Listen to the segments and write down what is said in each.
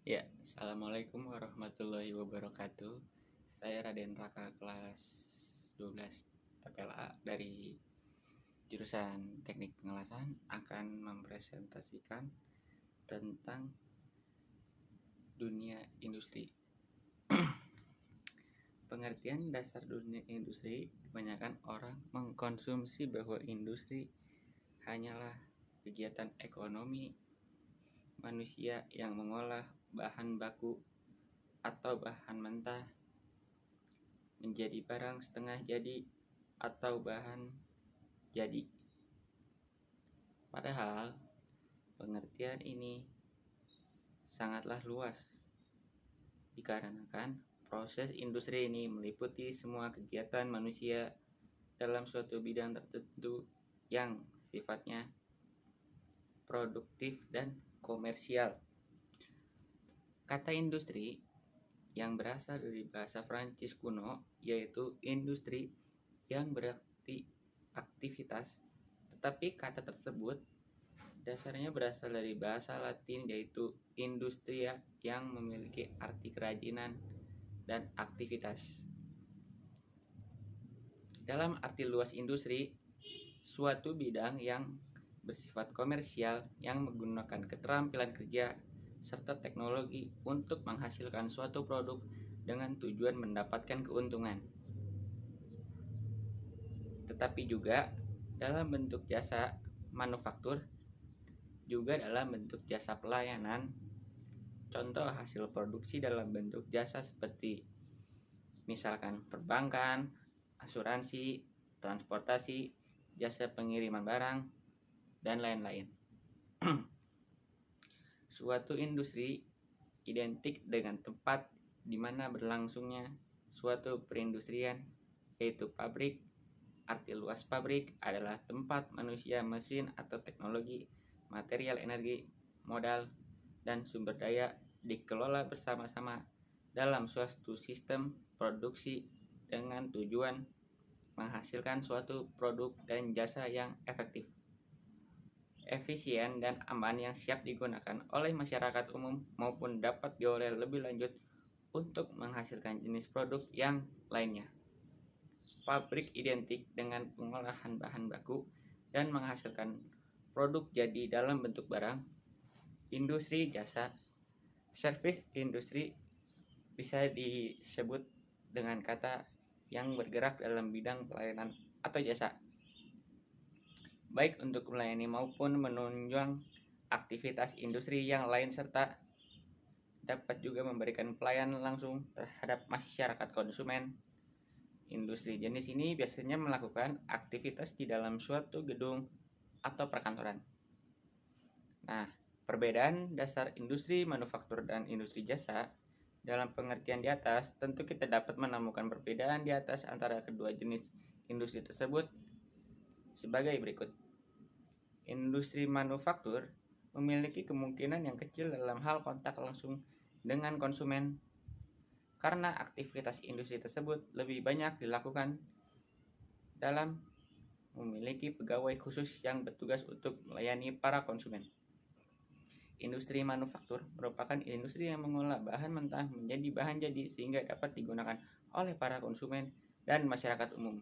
Ya, Assalamualaikum warahmatullahi wabarakatuh. Saya Raden Raka kelas 12 TPLA dari jurusan Teknik Pengelasan akan mempresentasikan tentang dunia industri. Pengertian dasar dunia industri, kebanyakan orang mengkonsumsi bahwa industri hanyalah kegiatan ekonomi manusia yang mengolah bahan baku atau bahan mentah menjadi barang setengah jadi atau bahan jadi. Padahal pengertian ini sangatlah luas, dikarenakan proses industri ini meliputi semua kegiatan manusia dalam suatu bidang tertentu yang sifatnya produktif dan komersial. Kata industri yang berasal dari bahasa Prancis kuno yaitu industri yang berarti aktivitas, tetapi kata tersebut dasarnya berasal dari bahasa Latin yaitu industria yang memiliki arti kerajinan dan aktivitas. Dalam arti luas industri, suatu bidang yang bersifat komersial yang menggunakan keterampilan kerja serta teknologi untuk menghasilkan suatu produk dengan tujuan mendapatkan keuntungan. Tetapi juga dalam bentuk jasa manufaktur, juga dalam bentuk jasa pelayanan. Contoh hasil produksi dalam bentuk jasa seperti misalkan perbankan, asuransi, transportasi, jasa pengiriman barang, dan lain-lain. Suatu industri identik dengan tempat di mana berlangsungnya suatu perindustrian, yaitu pabrik. Arti luas pabrik adalah tempat manusia, mesin atau teknologi, material energi, modal, dan sumber daya dikelola bersama-sama dalam suatu sistem produksi dengan tujuan menghasilkan suatu produk dan jasa yang efektif, efisien, dan aman yang siap digunakan oleh masyarakat umum maupun dapat diolah lebih lanjut untuk menghasilkan jenis produk yang lainnya. Pabrik identik dengan pengolahan bahan baku dan menghasilkan produk jadi dalam bentuk barang. Industri jasa, service industri bisa disebut dengan kata yang bergerak dalam bidang pelayanan atau jasa, baik untuk melayani maupun menunjang aktivitas industri yang lain, serta dapat juga memberikan pelayanan langsung terhadap masyarakat konsumen. Industri jenis ini biasanya melakukan aktivitas di dalam suatu gedung atau perkantoran. Nah, perbedaan dasar industri manufaktur dan industri jasa dalam pengertian di atas, tentu kita dapat menemukan perbedaan di atas antara kedua jenis industri tersebut sebagai berikut. Industri manufaktur memiliki kemungkinan yang kecil dalam hal kontak langsung dengan konsumen, karena aktivitas industri tersebut lebih banyak dilakukan dalam memiliki pegawai khusus yang bertugas untuk melayani para konsumen. Industri manufaktur merupakan industri yang mengolah bahan mentah menjadi bahan jadi sehingga dapat digunakan oleh para konsumen dan masyarakat umum.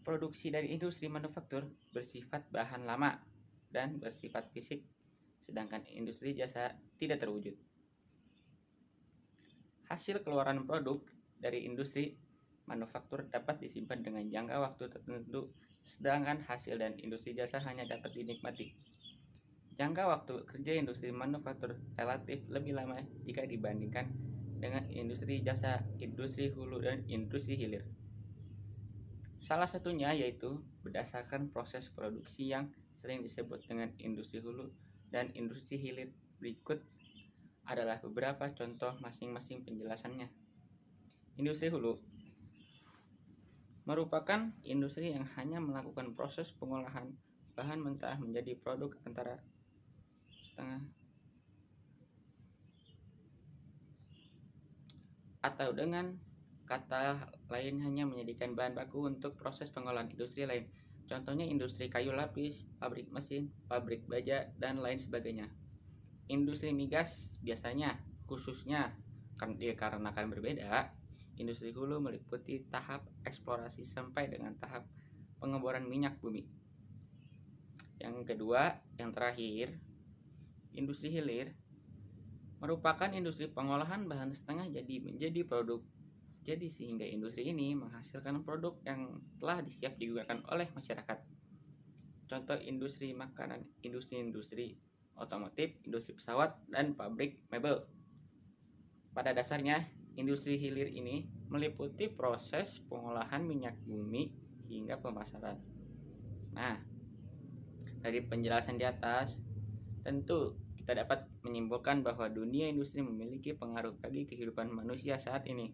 Produksi dari industri manufaktur bersifat bahan lama dan bersifat fisik, sedangkan industri jasa tidak terwujud. Hasil keluaran produk dari industri manufaktur dapat disimpan dengan jangka waktu tertentu, sedangkan hasil dan industri jasa hanya dapat dinikmati. Jangka waktu kerja industri manufaktur relatif lebih lama jika dibandingkan dengan industri jasa, industri hulu, dan industri hilir. Salah satunya yaitu berdasarkan proses produksi yang sering disebut dengan industri hulu dan industri hilir. Berikut adalah beberapa contoh masing-masing penjelasannya. Industri hulu merupakan industri yang hanya melakukan proses pengolahan bahan mentah menjadi produk antara setengah atau dengan kata lain hanya menjadikan bahan baku untuk proses pengolahan industri lain. Contohnya industri kayu lapis, pabrik mesin, pabrik baja, dan lain sebagainya. Industri migas biasanya khususnya dikarenakan berbeda, industri hulu meliputi tahap eksplorasi sampai dengan tahap pengeboran minyak bumi. Yang kedua, yang terakhir, industri hilir merupakan industri pengolahan bahan setengah jadi menjadi produk. Jadi sehingga industri ini menghasilkan produk yang telah siap digunakan oleh masyarakat. Contoh industri makanan, industri otomotif, industri pesawat, dan pabrik mebel. Pada dasarnya, industri hilir ini meliputi proses pengolahan minyak bumi hingga pemasaran. Nah, dari penjelasan di atas, tentu kita dapat menyimpulkan bahwa dunia industri memiliki pengaruh bagi kehidupan manusia saat ini.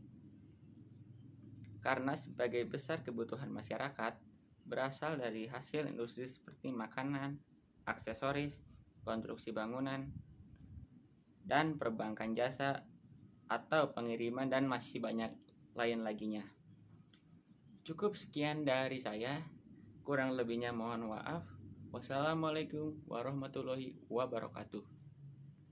Karena sebagai besar kebutuhan masyarakat berasal dari hasil industri seperti makanan, aksesoris, konstruksi bangunan, dan perbankan jasa atau pengiriman, dan masih banyak lain laginya. Cukup sekian dari saya, kurang lebihnya mohon maaf. Wassalamualaikum warahmatullahi wabarakatuh.